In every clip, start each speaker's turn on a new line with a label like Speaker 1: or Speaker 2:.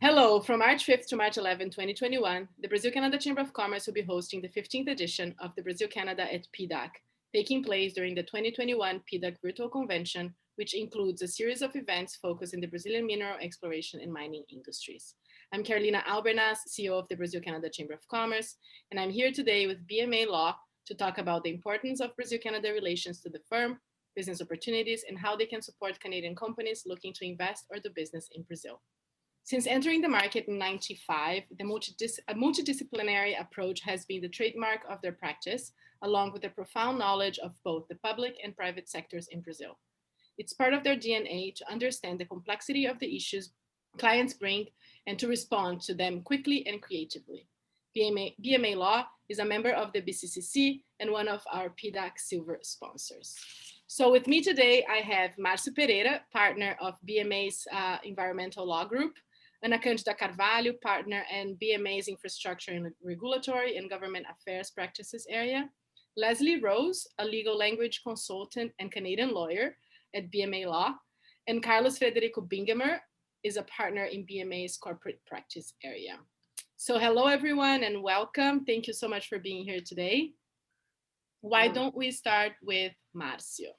Speaker 1: Hello, from March 5th to March 11, 2021, the BrazilCanada Chamber of Commerce will be hosting the 15th edition of the BrazilCanada at PDAC, taking place during the 2021 PDAC Virtual Convention, which includes a series of events focused in the Brazilian mineral exploration and mining industries. I'm Carolina Albernaz, CEO of the BrazilCanada Chamber of Commerce, and I'm here today with BMA Law to talk about the importance of Brazil-Canada relations to the firm, business opportunities, and how they can support Canadian companies looking to invest or do business in Brazil. Since entering the market in '95, a multidisciplinary approach has been the trademark of their practice, along with a profound knowledge of both the public and private sectors in Brazil. It's part of their DNA to understand the complexity of the issues clients bring and to respond to them quickly and creatively. BMA Law is a member of the BCCC and one of our PDAC Silver sponsors. So with me today, I have Márcio Pereira, partner of BMA's Environmental Law Group, Cândida Carvalho, partner and BMA's Infrastructure and Regulatory and Government Affairs Practices area, Leslie Rose, a legal language consultant and Canadian lawyer at BMA Law, and Carlos Frederico Bingemer is a partner in BMA's corporate practice area. So hello everyone and welcome. Thank you so much for being here today. Why don't we start with Márcio?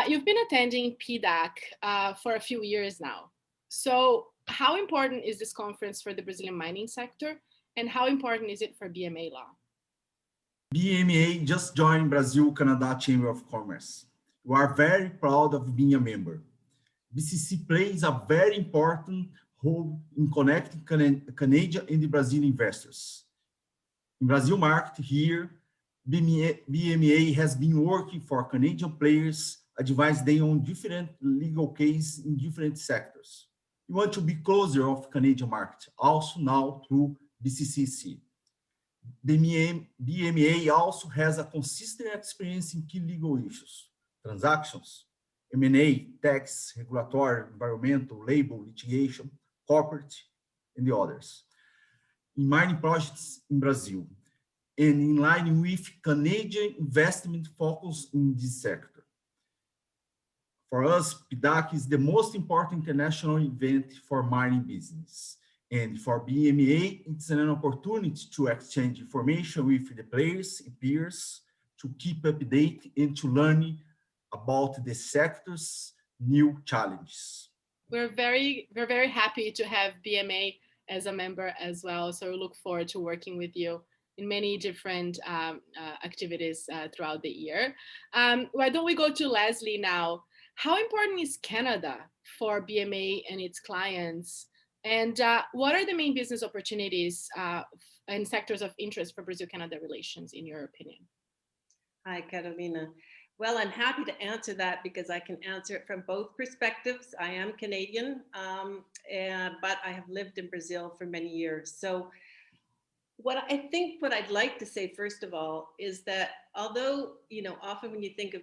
Speaker 1: You've been attending PDAC for a few years now. So how important is this conference for the Brazilian mining sector, and how important is it for BMA Law?
Speaker 2: BMA just joined BrazilCanada Chamber of Commerce. We are very proud of being a member. BCC plays a very important role in connecting Canadian and the Brazilian investors. In Brazil market here, BMA has been working for Canadian players, advise them on different legal cases in different sectors. We want to be closer of Canadian market, also now through BCCC. The BMA also has a consistent experience in key legal issues, transactions, M&A, tax, regulatory, environmental, labor, litigation, corporate, and the others, in mining projects in Brazil, and in line with Canadian investment focus in this sector. For us, PDAC is the most important international event for mining business. And for BMA, it's an opportunity to exchange information with the players and peers, to keep up to date and to learn about the sector's new challenges.
Speaker 1: We're very happy to have BMA as a member as well. So we look forward to working with you in many different activities throughout the year. Why don't we go to Leslie now? How important is Canada for BMA and its clients? And what are the main business opportunities and sectors of interest for Brazil-Canada relations, in your opinion?
Speaker 3: Hi, Carolina. Well, I'm happy to answer that because I can answer it from both perspectives. I am Canadian, but I have lived in Brazil for many years. So what I'd like to say, first of all, is that although, often when you think of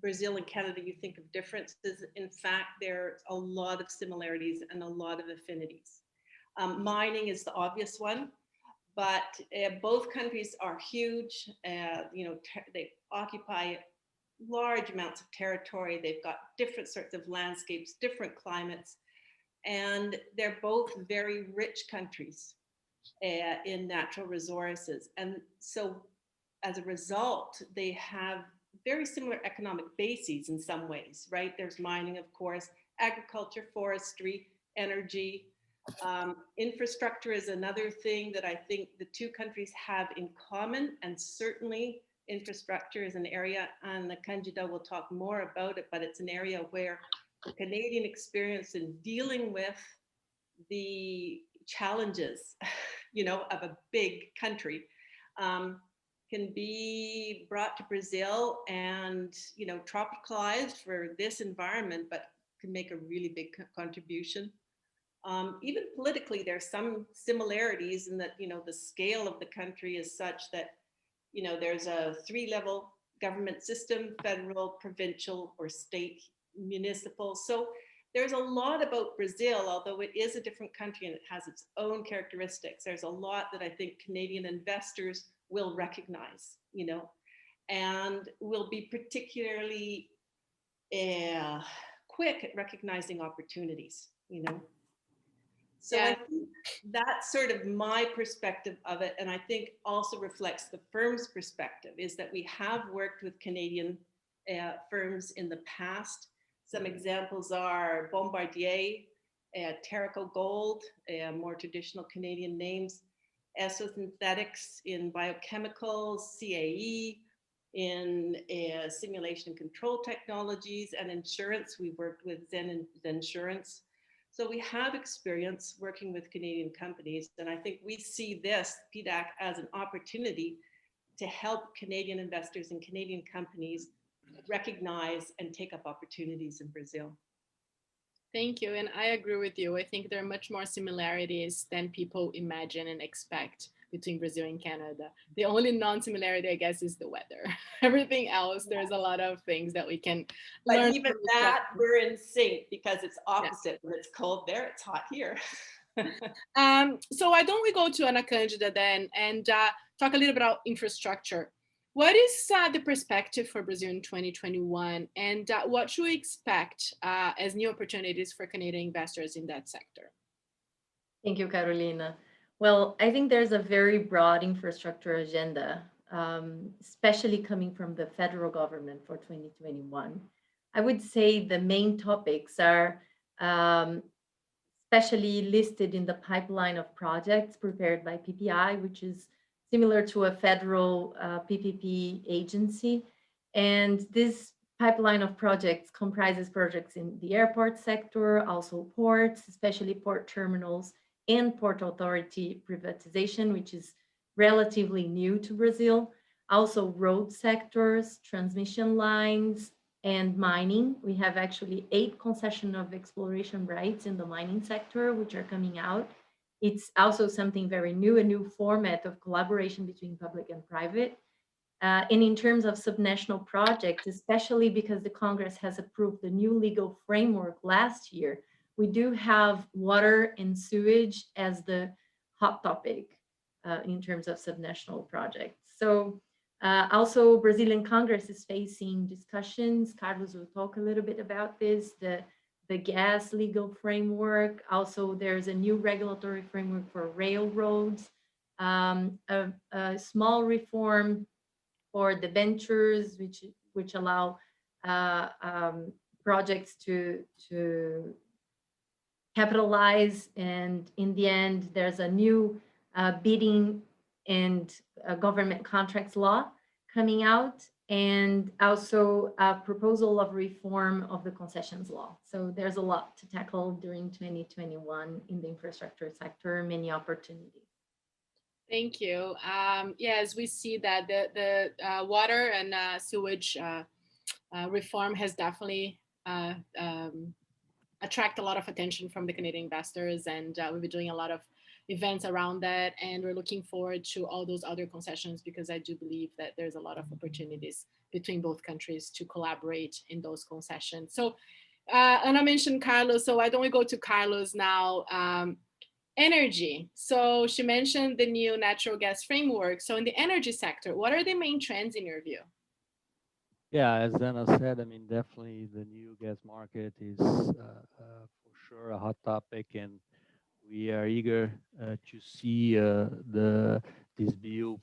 Speaker 3: Brazil and Canada, you think of differences. In fact, there's a lot of similarities and a lot of affinities. Mining is the obvious one, but both countries are huge. They occupy large amounts of territory. They've got different sorts of landscapes, different climates, and they're both very rich countries in natural resources. And so as a result, they have very similar economic bases in some ways, right? There's mining, of course, agriculture, forestry, energy. Infrastructure is another thing that I think the two countries have in common, and certainly infrastructure is an area, and the Cândida will talk more about it, but it's an area where the Canadian experience in dealing with the challenges, of a big country, can be brought to Brazil and, tropicalized for this environment, but can make a really big contribution. Even politically, there's some similarities in that, the scale of the country is such that, there's a 3-level government system: federal, provincial, or state, municipal. So there's a lot about Brazil, although it is a different country and it has its own characteristics. There's a lot that I think Canadian investors will recognize, and will be particularly quick at recognizing opportunities, So I think that's sort of my perspective of it. And I think also reflects the firm's perspective, is that we have worked with Canadian firms in the past. Some examples are Bombardier, Terrico Gold, more traditional Canadian names, Esosynthetics in biochemicals, CAE in simulation and control technologies, and insurance. We worked with Zen Insurance. So we have experience working with Canadian companies, and I think we see this PDAC as an opportunity to help Canadian investors and Canadian companies recognize and take up opportunities in Brazil.
Speaker 1: Thank you, and I agree with you. I think there are much more similarities than people imagine and expect between Brazil and Canada. The only non-similarity, I guess, is the weather. Everything else, there's a lot of things that we can learn.
Speaker 3: But even that, we're in sync because it's opposite. When it's cold there, it's hot here.
Speaker 1: So why don't we go to Ana Cândida then and talk a little bit about infrastructure. What is the perspective for Brazil in 2021, and what should we expect as new opportunities for Canadian investors in that sector?
Speaker 4: Thank you, Carolina. Well, I think there's a very broad infrastructure agenda, especially coming from the federal government for 2021. I would say the main topics are especially listed in the pipeline of projects prepared by PPI, which is similar to a federal PPP agency. And this pipeline of projects comprises projects in the airport sector, also ports, especially port terminals, and port authority privatization, which is relatively new to Brazil. Also road sectors, transmission lines, and mining. We have actually 8 concession of exploration rights in the mining sector, which are coming out. It's also something very new, a new format of collaboration between public and private. And in terms of subnational projects, especially because the Congress has approved the new legal framework last year, we do have water and sewage as the hot topic in terms of subnational projects. So also Brazilian Congress is facing discussions. Carlos will talk a little bit about this, the gas legal framework. Also, there's a new regulatory framework for railroads, a small reform for the ventures, which allow projects to capitalize. And in the end, there's a new bidding and government contracts law coming out, and also a proposal of reform of the concessions law. So there's a lot to tackle during 2021 in the infrastructure sector, many opportunities.
Speaker 1: Thank you. Yes, we see that the water and sewage reform has definitely attract a lot of attention from the Canadian investors, and we'll be doing a lot of events around that, and we're looking forward to all those other concessions, because I do believe that there's a lot of opportunities between both countries to collaborate in those concessions. So Ana mentioned Carlos, so why don't we go to Carlos now. Energy. So she mentioned the new natural gas framework. So in the energy sector, what are the main trends in your view?
Speaker 5: Yeah, as Anna said, I mean, definitely the new gas market is for sure a hot topic, and we are eager to see this bill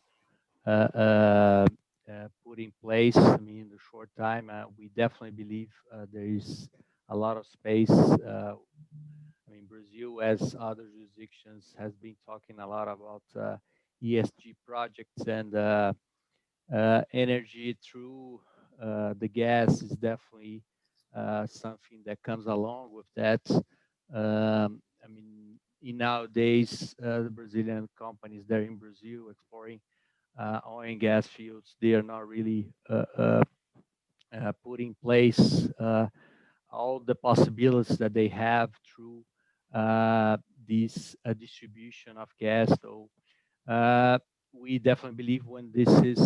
Speaker 5: put in place. I mean, in the short time, we definitely believe there is a lot of space. I mean, Brazil, as other jurisdictions, has been talking a lot about ESG projects, and energy through the gas is definitely something that comes along with that. I mean, in nowadays, the Brazilian companies that are in Brazil exploring oil and gas fields, they are not really put in place all the possibilities that they have through this distribution of gas. So we definitely believe when this is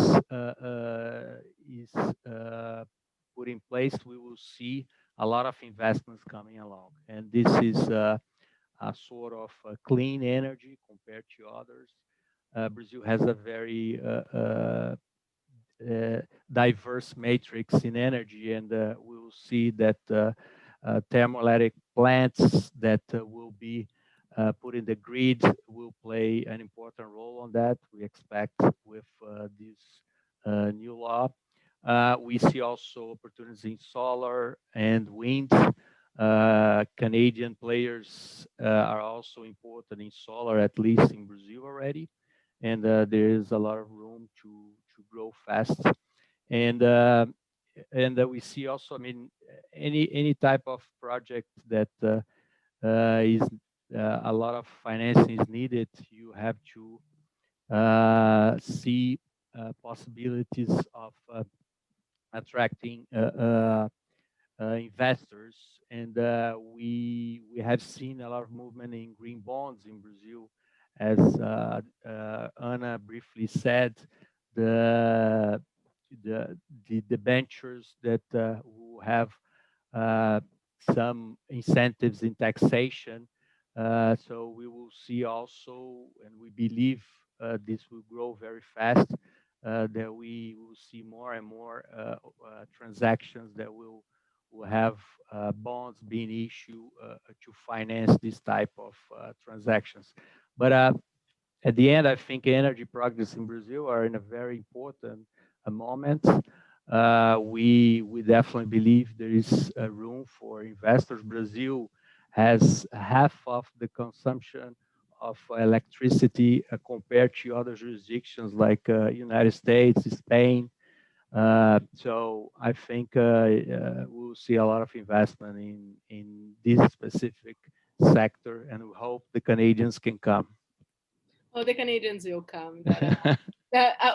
Speaker 5: put in place, we will see a lot of investments coming along. And this is a sort of clean energy compared to others. Brazil has a very diverse matrix in energy, and we will see that thermoelectric plants that will be putting the grid will play an important role on that. We expect with this new law. We see also opportunities in solar and wind. Canadian players are also important in solar, at least in Brazil already, and there is a lot of room to grow fast. And we see also, I mean, any type of project that is a lot of financing is needed, you have to see possibilities of attracting investors, and we have seen a lot of movement in green bonds in Brazil, as Ana briefly said. The debentures that will have some incentives in taxation. So we will see also, and we believe this will grow very fast, that we will see more and more transactions that will have bonds being issued to finance this type of transactions. But at the end, I think energy projects in Brazil are in a very important moment. We definitely believe there is room for investors. Brazil has half of the consumption of electricity compared to other jurisdictions like United States, Spain. So I think we'll see a lot of investment in this specific sector, and we hope the Canadians can come.
Speaker 1: Oh, the Canadians will come.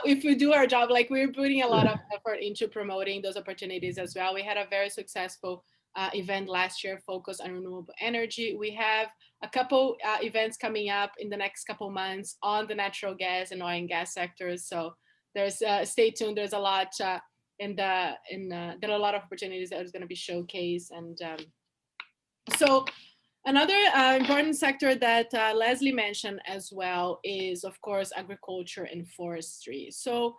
Speaker 1: If we do our job, like we're putting a lot of effort into promoting those opportunities as well. We had a very successful event last year focused on renewable energy. We have a couple events coming up in the next couple months on the natural gas and oil and gas sectors. So there's stay tuned. There's a lot there are a lot of opportunities that is going to be showcased, and so. Another important sector that Leslie mentioned as well is, of course, agriculture and forestry. So,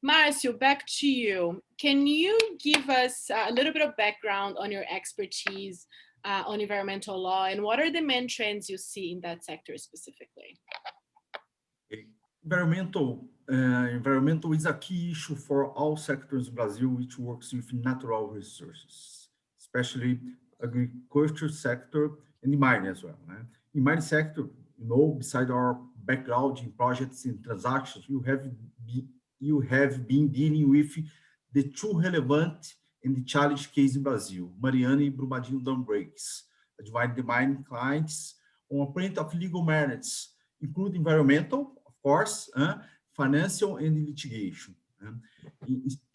Speaker 1: Márcio, back to you. Can you give us a little bit of background on your expertise on environmental law, and what are the main trends you see in that sector specifically?
Speaker 2: Environmental is a key issue for all sectors in Brazil which works with natural resources, especially agriculture sector and the mining as well. In mining sector, beside our background in projects and transactions, you have been dealing with the two relevant and the challenge case in Brazil, Mariana and Brumadinho dam breaks, advising the mining clients on a plenty of legal matters, including environmental, of course, financial and litigation.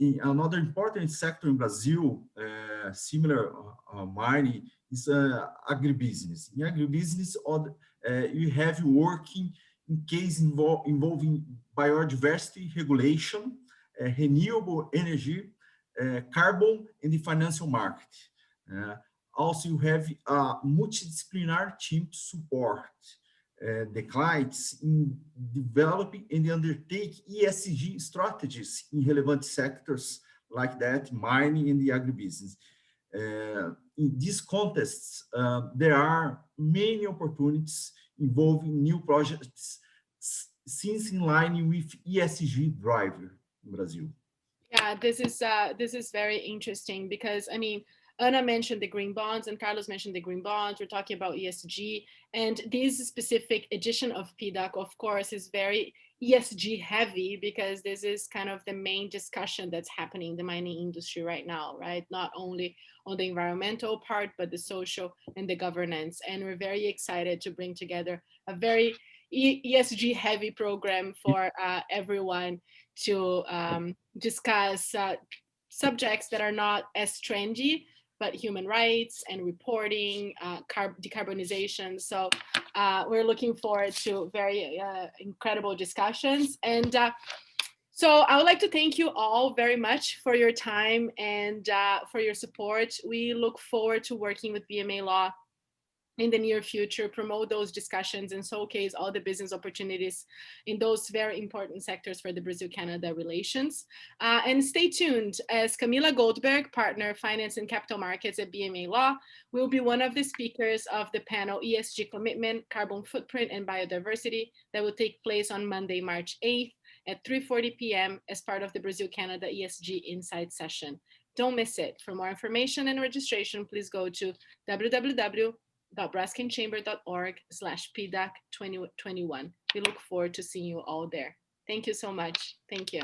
Speaker 2: In another important sector in Brazil, similar mining, is agribusiness. In agribusiness, you have working in cases involving biodiversity regulation, renewable energy, carbon, and the financial market. Also, you have a multidisciplinary team to support the clients in developing and undertake ESG strategies in relevant sectors like that, mining and the agribusiness. In these contexts, there are many opportunities involving new projects since in line with ESG driver in Brazil.
Speaker 1: Yeah, this is very interesting because, I mean, Ana mentioned the green bonds and Carlos mentioned the green bonds. We're talking about ESG, and this specific edition of PDAC, of course, is very ESG heavy because this is kind of the main discussion that's happening in the mining industry right now, right? Not only on the environmental part, but the social and the governance. And we're very excited to bring together a very ESG heavy program for everyone to discuss subjects that are not as trendy, but human rights and reporting, decarbonization. So we're looking forward to very incredible discussions. And so I would like to thank you all very much for your time and for your support. We look forward to working with BMA Law in the near future, promote those discussions and showcase all the business opportunities in those very important sectors for the Brazil-Canada relations. And stay tuned, as Camila Goldberg, partner finance and capital markets at BMA Law, will be one of the speakers of the panel ESG Commitment, Carbon Footprint and Biodiversity that will take place on Monday, March 8th at 3:40 p.m. as part of the Brazil-Canada ESG Insight session. Don't miss it. For more information and registration, please go to www.braskenchamber.org/PDAC 2021. We look forward to seeing you all there. Thank you so much. Thank you.